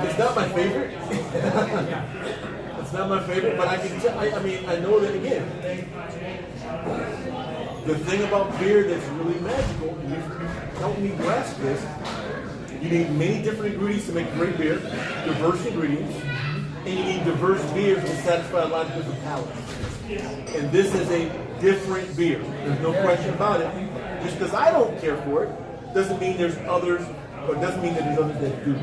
It's not my favorite. It's not my favorite, but I can tell, I mean, I know that again. The thing about beer that's really magical, and you help me grasp this, you need many different ingredients to make great beer, diverse ingredients, and you need diverse beers to satisfy a lot of different palates. And this is a different beer. There's no question about it. Just because I don't care for it, doesn't mean there's others, or doesn't mean that there's others that do.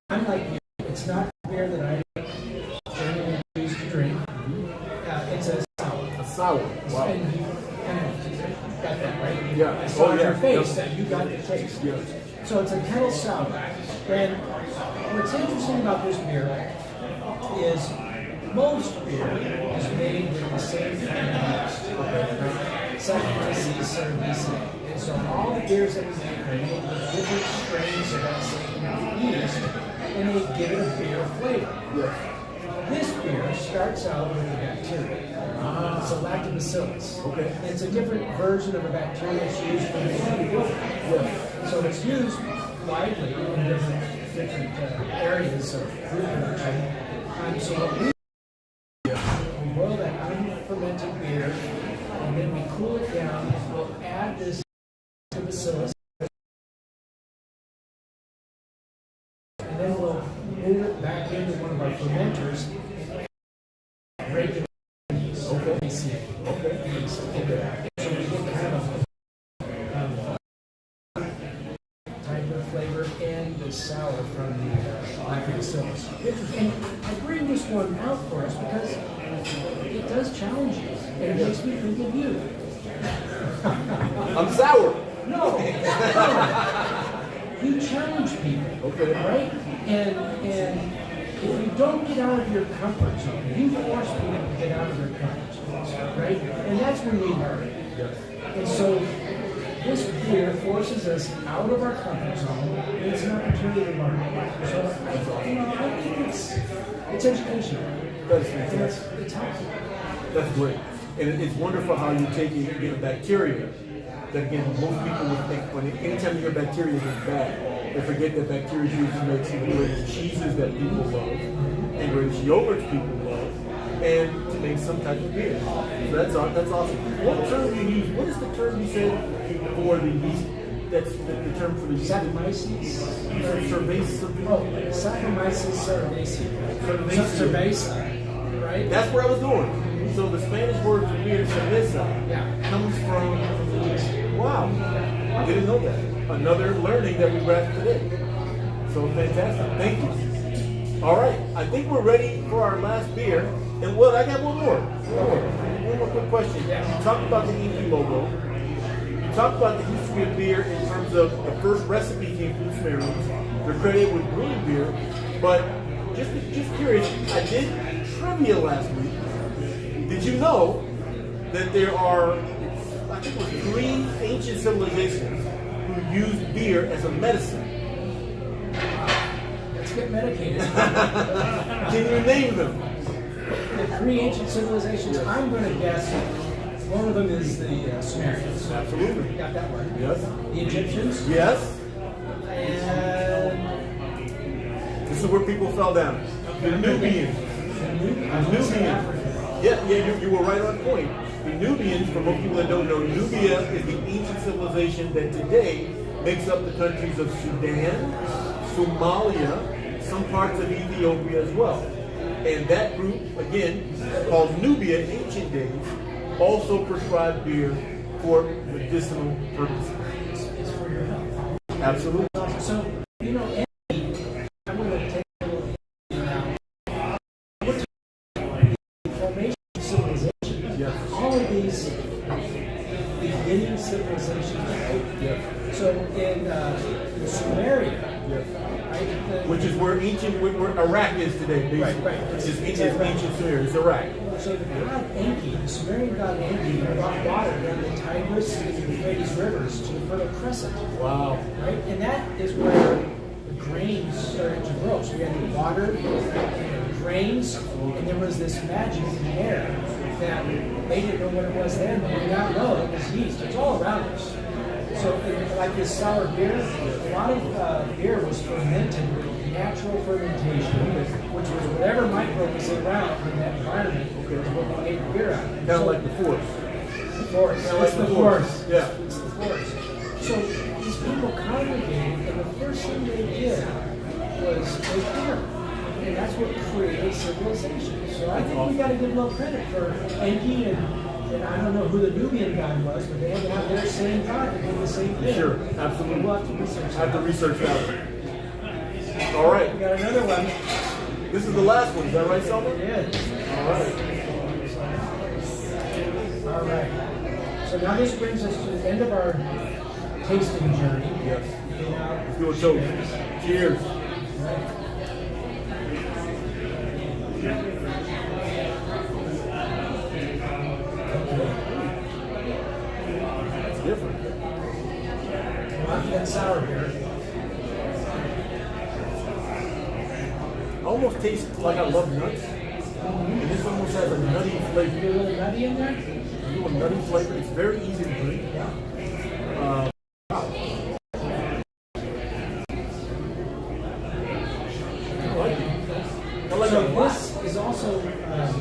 I'm like you. It's not beer that I generally choose to drink. It's a sour. A sour. Wow. And you kind of got that, right? Yeah. I saw on your face Yep. that you got the taste. Yeah. So it's a kettle sour. And what's interesting about this beer is most beer is made with the same kind of yeast. Saccharomyces cerevisiae. And so all the beers that we make are made with different strains of that same yeast, and they give it a beer flavor. Yeah. This beer starts out with a bacteria. It's a lactobacillus. Okay. And it's a different version of a bacteria that's used for making beer. Yeah. So it's used widely in different areas of fruit production. So what we boil that unfermented beer, and then we cool it down. We'll add this lactobacillus, and then we'll move it back into one of our fermenters. Regular yeast. Okay. Okay. So we get kind of type of flavor and the sour from the lactobacillus. And I bring this one out for us because it does challenge you, and it makes me think of you. I'm sour. No. You challenge people, Okay. right? And if you don't get out of your comfort zone, you force people to get out of their comfort zones, right? And that's when we learn. Yes. And so this beer forces us out of our comfort zone, and it's an opportunity to learn. So I think it's educational. That's And fantastic. it's helpful. That's great. And it's wonderful how you take a bacteria that, again, most people would think anytime you hear bacteria is bad, they forget that bacteria is used to make some of the greatest cheeses that people love, and greatest yogurts people love, and to make some type of beer. So that's awesome. What term do you use? What is the term you said for the yeast? That's the term for the yeast. Saccharomyces. Cerveza. Oh, Saccharomyces cerevisiae. Cerveza, right? That's where I was going. So the Spanish word for beer, cerveza, comes from the yeast. Wow. I didn't know that. Another learning that we grasped today. So fantastic. Thank you. All right. I think we're ready for our last beer. And well, I got one more. One more quick question. You talked about the Enki logo. You talked about the history of beer in terms of the first recipe came from the Sumerians. They're credited with brewing beer. But just curious, I did trivia last week. Did you know that there are, I think it was 3 ancient civilizations who used beer as a medicine? Let's get medicated. Can you name them? The 3 ancient civilizations, I'm going to guess one of them is the Sumerians. Absolutely. Got that one. Yes. The Egyptians. Yes. And This is where people fell down. The Nubians. Yeah, you were right on point. The Nubians, for most people that don't know, Nubia is the ancient civilization that today makes up the countries of Sudan, Somalia, some parts of Ethiopia as well. And that group, again, called Nubia in ancient days, also prescribed beer for medicinal purposes. it's for your health. Absolutely. So, I'm going to take a little now. We're talking formation of civilization. Yes. All of these beginning civilizations, right? Yes. So in Sumeria, Yes. right? Which is where where Iraq is today, basically. Right. It's ancient Sumeria. It's Iraq. So the god Enki, the Sumerian god Enki, brought water down the Tigris and Euphrates rivers to the Fertile Crescent. Wow. Right? And that is where the grains started to grow. So we had the water, and the grains, and there was this magic in the air that they didn't know what it was then, but we now know it was yeast. It's all around us. So, like this sour beer, a lot of beer was fermented with natural fermentation, which was whatever microbe was around in that environment is what we made the beer out of. Kind of like the force. The force. Kind of like the force. Yeah. It's the force. So these people congregated, and the first thing they did was make beer. And that's what created civilization. So I think we got to give a little credit for Enki and I don't know who the Nubian guy was, but they had to have their same God to do the same thing. Sure, absolutely. We'll have to research that. I have to research that one. All right. We got another one. This is the last one. Is that right, Selma? It is. All right. So now this brings us to the end of our tasting journey. Yes. Let's do a toast. Cheers. Right. It's different. Well, after that sour beer, Almost tastes like I love nuts. And this almost has a nutty flavor. you a little nutty in there? A little nutty flavor. It's very easy to drink. Wow. I like it. I like So it a lot. this is also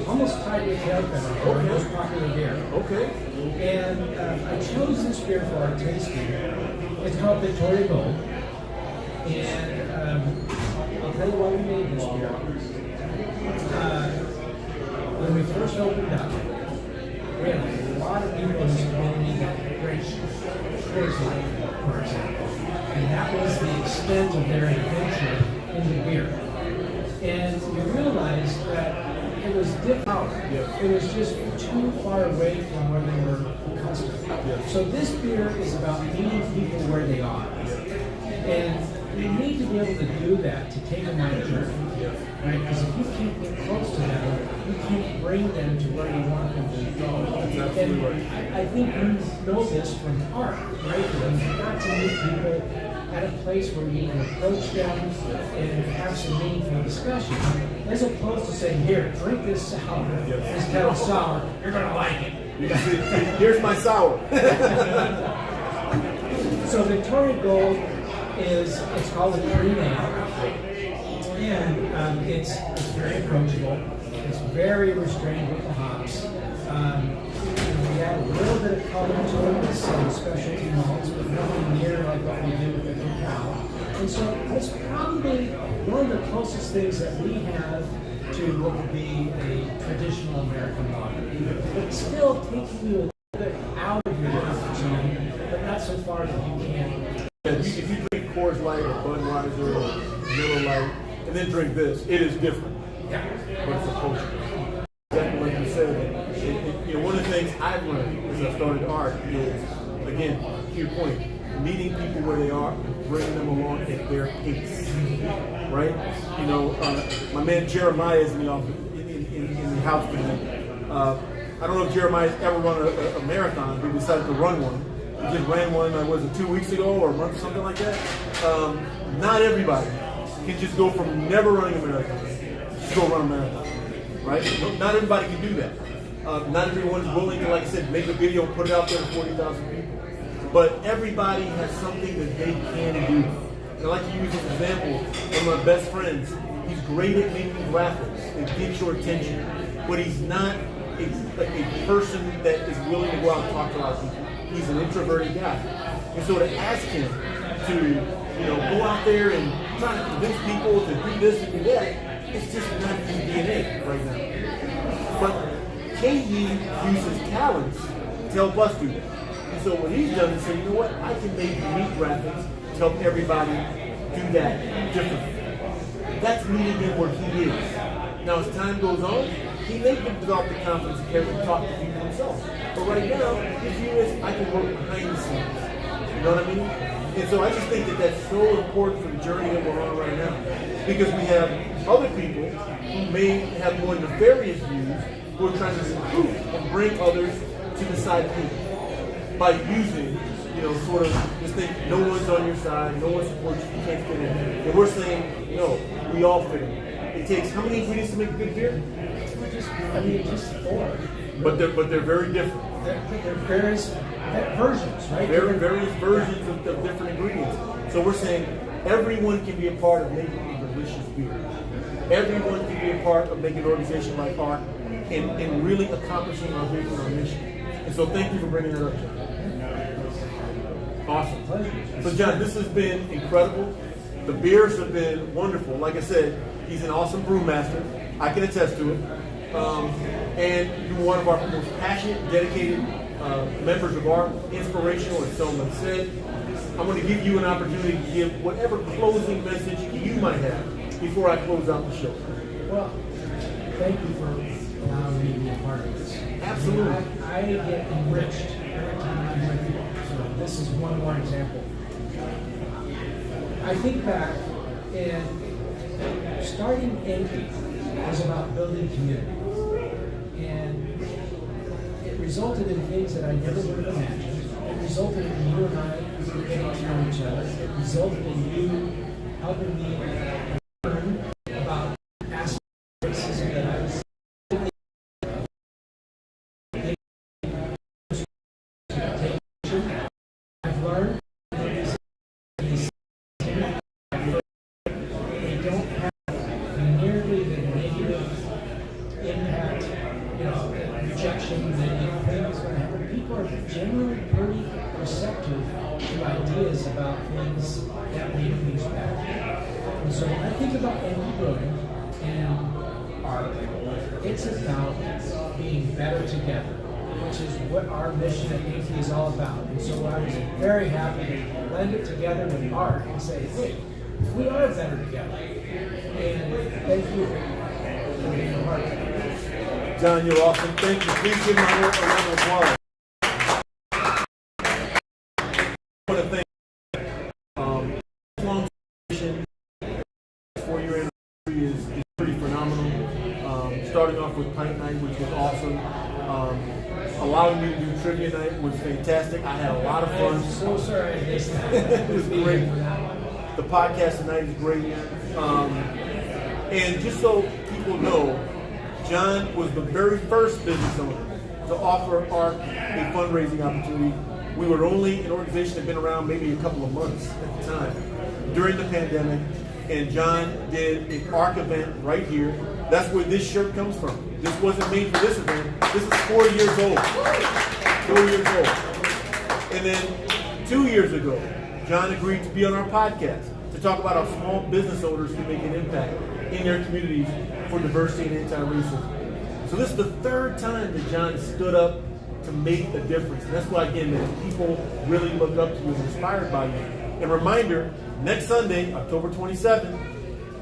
almost tied with tail feather for our most popular beer. Okay. And I chose this beer for our tasting. It's called Victoria Gold. And I'll tell you why we made this beer. When we first opened up, we had a lot of people in this community that drank Coors Light, for example. And that was the extent of their adventure into beer. And we realized that it was different. It was just too far away from where they were accustomed. So this beer is about meeting people where they are. And you need to be able to do that to take them on a journey. Right? Because if you can't get close to them, you can't bring them to where you want them to go. And I think you know this from art, right? You've got to meet people at a place where you can approach them and have some meaningful discussion, as opposed to saying, here, drink this sour, this kind of sour, you're going to like it. Here's my sour. So Victoria Gold it's called a cream ale, and it's very approachable. It's very restrained with the hops. We add a little bit of color to it with some specialty malts, but nothing near like what we do with the cacao. And so it's probably one of the closest things that we have to what would be a traditional American lager. But still taking you a little bit out of your comfort zone, but not so far that you can't. If you drink Coors Light or Budweiser or Miller Lite, and then drink this, it is different. Yeah. But it's approachable. Exactly like you said. One of the things I've learned as I started art is, again, to your point, meeting people where they are, bringing them along at their pace. Right? My man Jeremiah is in the office, in the house today. I don't know if Jeremiah's ever run a marathon, but he decided to run one. He just ran one, was it 2 weeks ago or a month, something like that? Not everybody can just go from never running a marathon to go run a marathon, right? Not everybody can do that. Not everyone is willing to, like I said, make a video and put it out there to 40,000 people. But everybody has something that they can do. And I like to use as an example, one of my best friends, he's great at making graphics and get your attention, but he's not a person that is willing to go out and talk to a lot of people. He's an introverted guy. And so to ask him to, go out there and try to convince people to do this and do that, it's just not in his DNA right now. But KE uses talents to help us do that. And so what he's done is say, you know what, I can make unique graphics to help everybody do that differently. That's meeting him where he is. Now as time goes on, he may develop the confidence to carry and talk to people himself. But right now, his view is I can work behind the scenes. You know what I mean? And so I just think that that's so important for the journey that we're on right now. Because we have other people who may have more nefarious views who are trying to recruit and bring others to the side of people by using, sort of this thing, no one's on your side, no one supports you, you can't fit in. And we're saying, no, we all fit in. It takes how many ingredients to make a good beer? Just 4. but they're very different. They're various versions, right? Various versions of different ingredients. So we're saying everyone can be a part of making a delicious beer. Everyone can be a part of making an organization like ARC and really accomplishing our vision, our mission. And so thank you for bringing that up, John. Awesome. So John, this has been incredible. The beers have been wonderful. Like I said, he's an awesome brewmaster. I can attest to it. And you're one of our most passionate, dedicated members of ARC, inspirational, as Selma said. I'm going to give you an opportunity to give whatever closing message you might have before I close out the show. Well, thank you for allowing me to be a part of this. Absolutely. I get enriched every time I'm with you. So this is one more example. I think back, and starting Enki was about building community. And it resulted in things that I never would have imagined. It resulted in you and I getting to know each other. It resulted in you helping me learn about aspects of racism that I was I've learned that these they don't have nearly the negative impact, rejection, negative things going to happen. People are generally pretty receptive to ideas about things that make things better. And so when I think about Enki Brewing and ARC, it's about being better together, which is what our mission at Enki is all about. And so I was very happy to blend it together with ARC and say, hey, we are better together. And thank you for being a part of it. John, you're awesome. Thank you. Please give my work a round of applause. I want to thank long tradition. 4-year anniversary is pretty phenomenal. Starting off with Pint Night, which was awesome. Allowing me to do Trivia Night was fantastic. I had a lot of fun. I'm so sorry I missed that. It was great. The podcast tonight is great. And just so people know, John was the very first business owner to offer ARC a fundraising opportunity. We were only an organization that had been around maybe a couple of months at the time during the pandemic, and John did an ARC event right here. That's where this shirt comes from. This wasn't made for this event. This is 4 years old. 4 years old. And then 2 years ago, John agreed to be on our podcast to talk about how small business owners can make an impact in their communities for diversity and anti-racism. So this is the third time that John stood up to make a difference. And that's why, again, that people really look up to you and are inspired by you. And reminder, next Sunday, October 27th,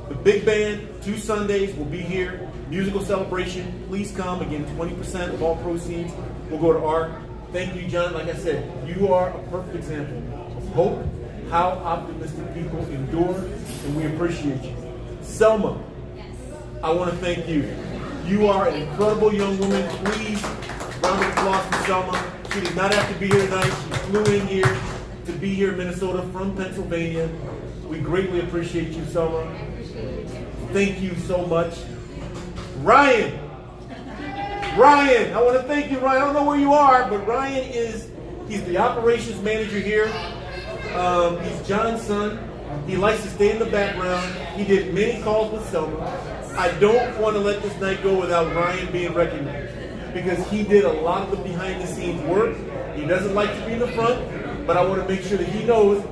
the big band, 2 Sundays, will be here. Musical celebration. Please come. Again, 20% of all proceeds will go to ARC. Thank you, John. Like I said, you are a perfect example of hope, how optimistic people endure, and we appreciate you. Selma, I want to thank you. You are an incredible young woman. Please, round of applause for Selma. She did not have to be here tonight. She flew in here to be here in Minnesota from Pennsylvania. We greatly appreciate you, Selma. Thank you so much. Ryan, I want to thank you, Ryan. I don't know where you are, but Ryan he's the operations manager here. He's John's son. He likes to stay in the background. He did many calls with Selma. I don't want to let this night go without Ryan being recognized, because he did a lot of the behind the scenes work. He doesn't like to be in the front, but I want to make sure that he knows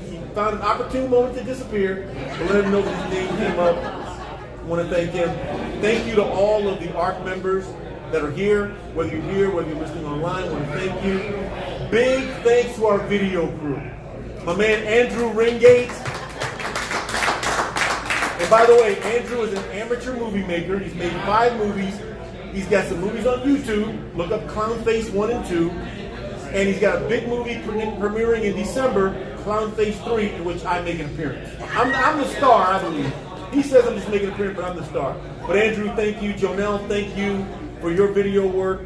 he found an opportune moment to disappear, to let him know that his name came up. I want to thank him. Thank you to all of the ARC members that are here, whether you're here, whether you're listening online. I want to thank you. Big thanks to our video crew. My man Andrew Ringate. And by the way, Andrew is an amateur movie maker. He's made 5 movies. He's got some movies on YouTube. Look up Clown Face 1 and 2. And he's got a big movie premiering in December, Clown Face 3, in which I make an appearance. I'm the star, I believe. He says I'm just making an appearance, but I'm the star. But Andrew, thank you. Jonelle, thank you for your video work.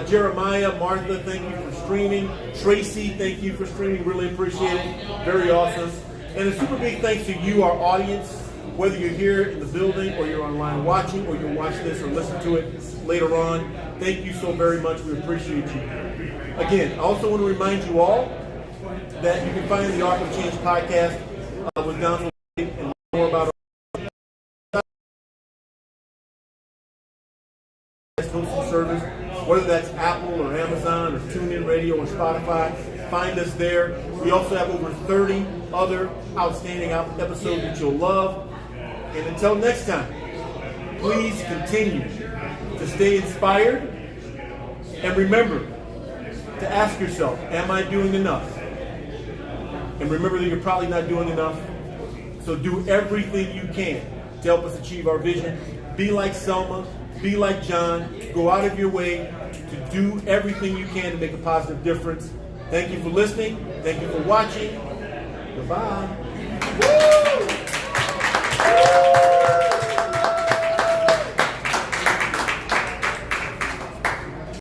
Jeremiah, Martha, thank you for streaming. Tracy, thank you for streaming. Really appreciate it. Very awesome. And a super big thanks to you, our audience. Whether you're here in the building or you're online watching or you'll watch this or listen to it later on, thank you so very much. We appreciate you. Again, I also want to remind you all that you can find the ARCC of Change podcast with Donald and learn more about our hosting service, whether that's Apple or Amazon or TuneIn Radio or Spotify. Find us there. We also have over 30 other outstanding episodes that you'll love. And until next time, please continue to stay inspired and remember to ask yourself, am I doing enough? And remember that you're probably not doing enough. So do everything you can to help us achieve our vision. Be like Selma, be like John, go out of your way to do everything you can to make a positive difference. Thank you for listening. Thank you for watching. Goodbye. Woo!